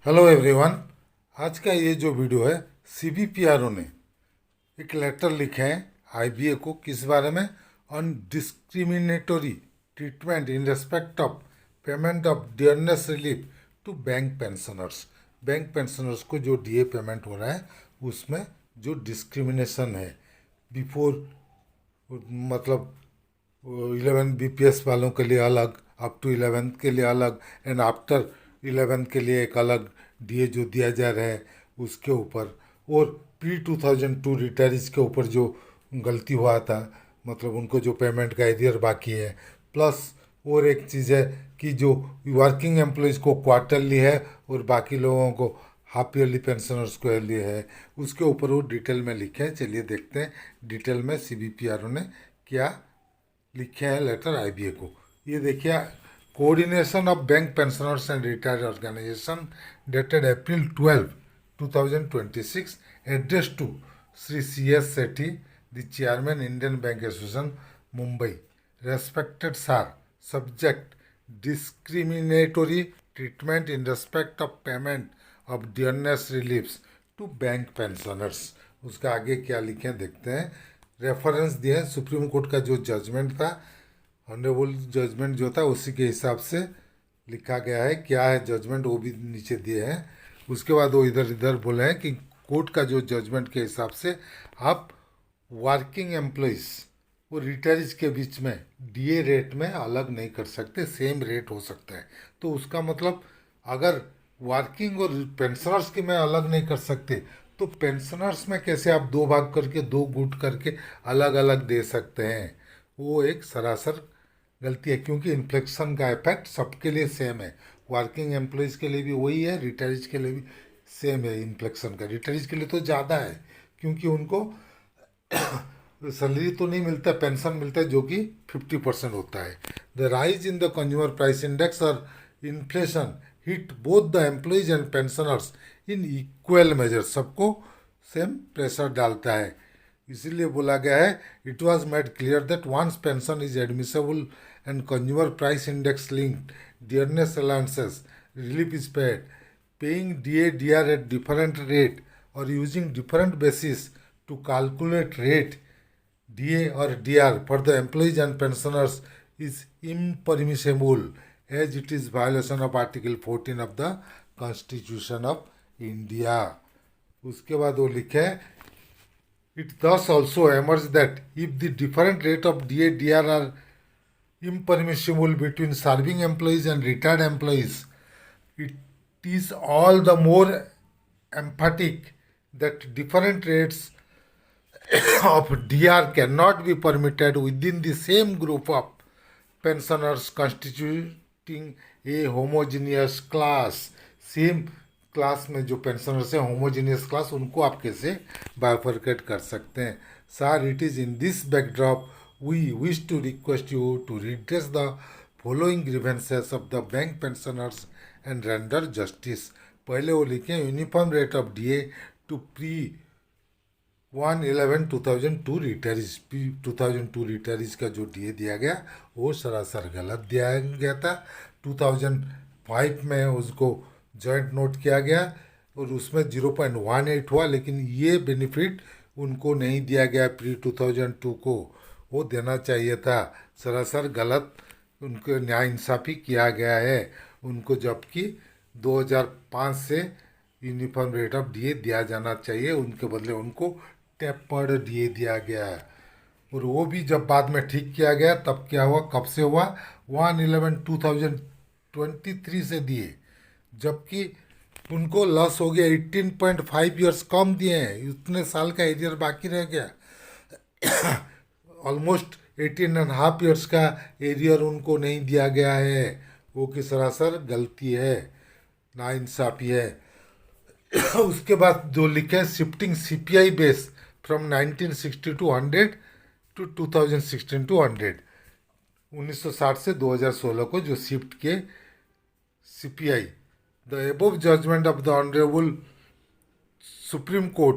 Hello everyone. आज का ये जो वीडियो है, सीबीपीआरओ ने एक लेटर लिखे हैं आईबीए को। किस बारे में? On discriminatory treatment in respect of payment of dearness relief to bank pensioners. Bank pensioners को जो डीए पेमेंट हो रहा है उसमें जो डिस्क्रिमिनेशन है, बिफोर मतलब 11 बीपीएस वालों के लिए अलग, अप टू 11 के लिए अलग, एंड आफ्टर 11 के लिए एक अलग डीए जो दिया जा रहा है उसके ऊपर, और प्री 2002 रिटायरीज के ऊपर जो गलती हुआ था, मतलब उनको जो पेमेंट का एरियर बाकी है। प्लस और एक चीज़ है कि जो वर्किंग एम्प्लॉयज़ को क्वार्टरली है और बाकी लोगों को हाफ ईयरली पेंशनर्स को ईयरली है, उसके ऊपर वो डिटेल में लिखे हैं। चलिए देखते हैं डिटेल में सीबीपीआरओ ने क्या लिखे हैं लेटर आईबीए को। ये देखिए, coordination of bank pensioners and retired organization dated April 12, 2026, address to Shri C S Sethi, the chairman Indian Bank Association Mumbai. Respected sir, subject discriminatory treatment in respect of payment of dearness reliefs to bank pensioners. उसका आगे क्या लिखे देखते हैं। Reference दिए हैं supreme court का जो जजमेंट था, ऑनरेबल जजमेंट जो था, उसी के हिसाब से लिखा गया है। क्या है जजमेंट वो भी नीचे दिए हैं। उसके बाद वो इधर इधर बोले हैं कि कोर्ट का जो जजमेंट के हिसाब से आप वर्किंग एम्प्लॉइज और रिटायरीज के बीच में डीए रेट में अलग नहीं कर सकते, सेम रेट हो सकता है। तो उसका मतलब अगर वर्किंग और पेंशनर्स के में अलग नहीं कर सकते तो पेंशनर्स में कैसे आप दो भाग करके, दो गुट करके अलग अलग दे सकते हैं? वो एक सरासर गलती है, क्योंकि इन्फ्लेक्शन का इफेक्ट सबके लिए सेम है। वर्किंग एम्प्लॉयज़ के लिए भी वही है, रिटायरीज के लिए भी सेम है। इन्फ्लेक्शन का रिटायरीज के लिए तो ज़्यादा है, क्योंकि उनको सैलरी तो नहीं मिलता, पेंशन मिलता है जो कि 50% होता है। The rise in the consumer price index और inflation hit both the employees and pensioners in equal measure. सबको सेम प्रेशर डालता है, इसीलिए बोला गया है it was made clear that once pension is admissible and consumer price index linked dearness allowances relief is paid, paying DA DR at different rate और using different basis to calculate rate DA or DR for the employees and pensioners is impermissible as it is violation of Article 14 of the Constitution of India. उसके बाद वो लिखे it thus also emerges that if the different rate of DA DR are impermissible between serving employees and retired employees, it is all the more emphatic that different rates of DR cannot be permitted within the same group of pensioners constituting a homogeneous class. Same class में जो pensioners हैं, homogeneous class, उनको आप कैसे bifurcate कर सकते हैं? Sir, it is in this backdrop we wish to request you to redress the following grievances of the bank pensioners and render justice. पहले वो लिखें uniform rate of DA to pre 1/11/2002 retirees. 2002 retirees का जो DA दिया गया वो सरासर गलत दिया गया था। 2005 में उसको जॉइंट नोट किया गया और उसमें 0.18 हुआ, लेकिन ये बेनिफिट उनको नहीं दिया गया प्री 2002 को, वो देना चाहिए था। सरासर गलत उनको न्याय इंसाफ़ी किया गया है उनको, जबकि 2005 से यूनिफॉर्म रेट ऑफ डीए दिया जाना चाहिए, उनके बदले उनको टेपर्ड डीए दिया गया है। और वो भी जब बाद में ठीक किया गया तब क्या हुआ, कब से हुआ? 1/11/2023 से दिए, जबकि उनको लॉस हो गया। 18.5 ईयर्स कम दिए हैं, उतने साल का एरियर बाकी रह गया। ऑलमोस्ट 18.5 ईयर्स का एरियर उनको नहीं दिया गया है, वो की सरासर गलती है, नाइंसाफ़ी है। उसके बाद जो लिखे shifting CPI base from 1960 to 100 to 2016 to 100, 1960 से 2016 को जो शिफ्ट किए CPI. The above judgment of the honourable Supreme Court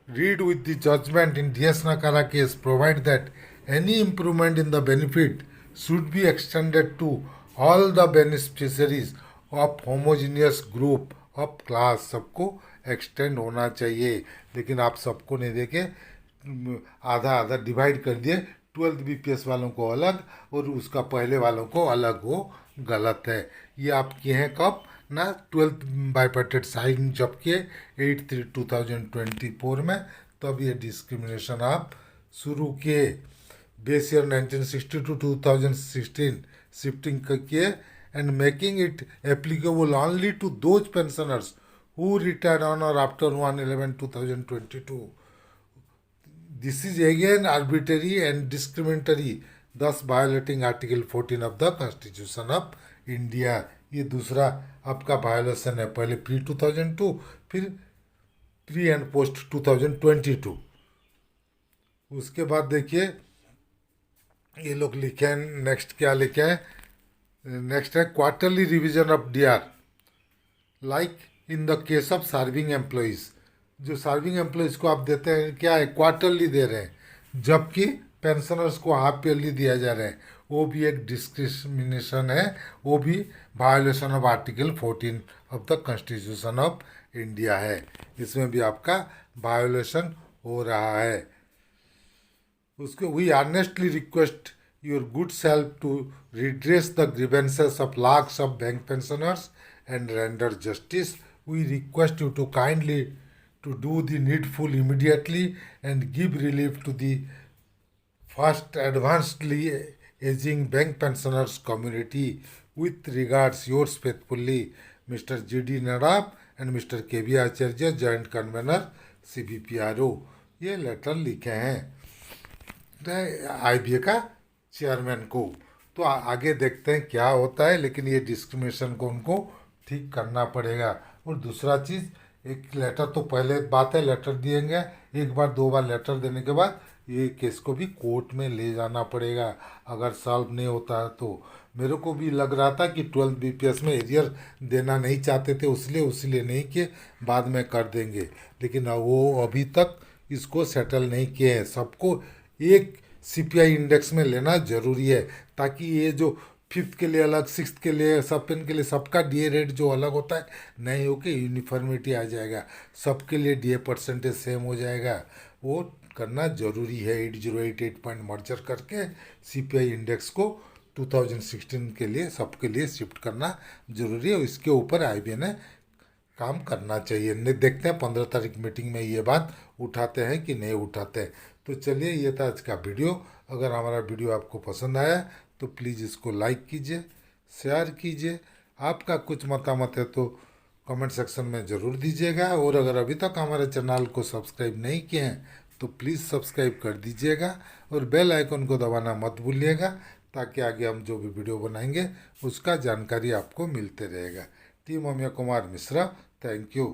read with the judgment in D S Nakara case provide that any improvement in the benefit should be extended to all the beneficiaries of homogeneous group of class सबको extend होना चाहिए, लेकिन आप सबको नहीं देके आधा आधा डिवाइड कर दिए, 12th बीपीएस वालों को अलग और उसका पहले वालों को अलग, वो गलत है। ये आप किए हैं कब ना, 12th बाइपर्टेड साइन जब किए 8/3/2024 में, तब ये डिस्क्रिमिनेशन आप शुरू किए। बेस ईयर 1960 to 2016 शिफ्टिंग किए and making it applicable only to those pensioners who retired on और after 1/11/2022। This is again arbitrary and discriminatory, thus violating article 14 of the constitution of India. ये दूसरा आपका violation है, पहले pre 2002, फिर pre and post 2022। उसके बाद देखिए ये लोग लिखे हैं, नेक्स्ट क्या लिखे हैं, नेक्स्ट है quarterly revision of DR like in the case of serving employees. जो सर्विंग एम्प्लॉइज को आप देते हैं क्या है, क्वार्टरली दे रहे हैं, जबकि पेंशनर्स को हाफ ईयरली दिया जा रहा है, वो भी एक डिस्क्रिमिनेशन है, वो भी violation of article 14 of the constitution of India है। इसमें भी आपका वायोलेशन हो रहा है। उसको we earnestly request your good self to redress the grievances of lakhs of bank pensioners and render justice. We request you to kindly to do the needful immediately and give relief to the first advancedly aging bank pensioners community. With regards, yours faithfully, Mr. G.D. Nadab and Mr. K.B. Acharya, Joint Convener CBPRO। ये letter लिखे हैं IBA का chairman को। तो आगे देखते हैं क्या होता है, लेकिन ये डिस्क्रिमिनेशन को उनको ठीक करना पड़ेगा। और दूसरा चीज़, एक लेटर तो पहले बात है, लेटर दिएंगे, एक बार दो बार लेटर देने के बाद ये केस को भी कोर्ट में ले जाना पड़ेगा अगर सॉल्व नहीं होता है तो। मेरे को भी लग रहा था कि 12th बीपीएस में एरियर देना नहीं चाहते थे, उसलिए नहीं किए, बाद में कर देंगे, लेकिन वो अभी तक इसको सेटल नहीं किए हैं। सबको एक सीपीआई इंडेक्स में लेना जरूरी है, ताकि ये जो 5th के लिए अलग, 6th के लिए, सबपेन के लिए सबका डीए रेट जो अलग होता है नहीं हो के यूनिफॉर्मिटी आ जाएगा, सबके लिए डीए परसेंटेज सेम हो जाएगा। वो करना जरूरी है। 8088 पॉइंट मर्जर करके सीपीआई इंडेक्स को 2016 के लिए सबके लिए शिफ्ट करना जरूरी है। इसके ऊपर आईबीए ने काम करना चाहिए। देखते हैं 15 तारीख मीटिंग में ये बात उठाते हैं कि नहीं उठाते हैं। तो चलिए, ये था आज का वीडियो। अगर हमारा वीडियो आपको पसंद आया तो प्लीज़ इसको लाइक कीजिए, शेयर कीजिए। आपका कुछ मतामत है तो कमेंट सेक्शन में ज़रूर दीजिएगा। और अगर अभी तक हमारे चैनल को सब्सक्राइब नहीं किए हैं तो प्लीज़ सब्सक्राइब कर दीजिएगा और बेल आइकन को दबाना मत भूलिएगा, ताकि आगे हम जो भी वीडियो बनाएंगे उसका जानकारी आपको मिलते रहेगा। Team Amiya Kumar Mishra, thank you.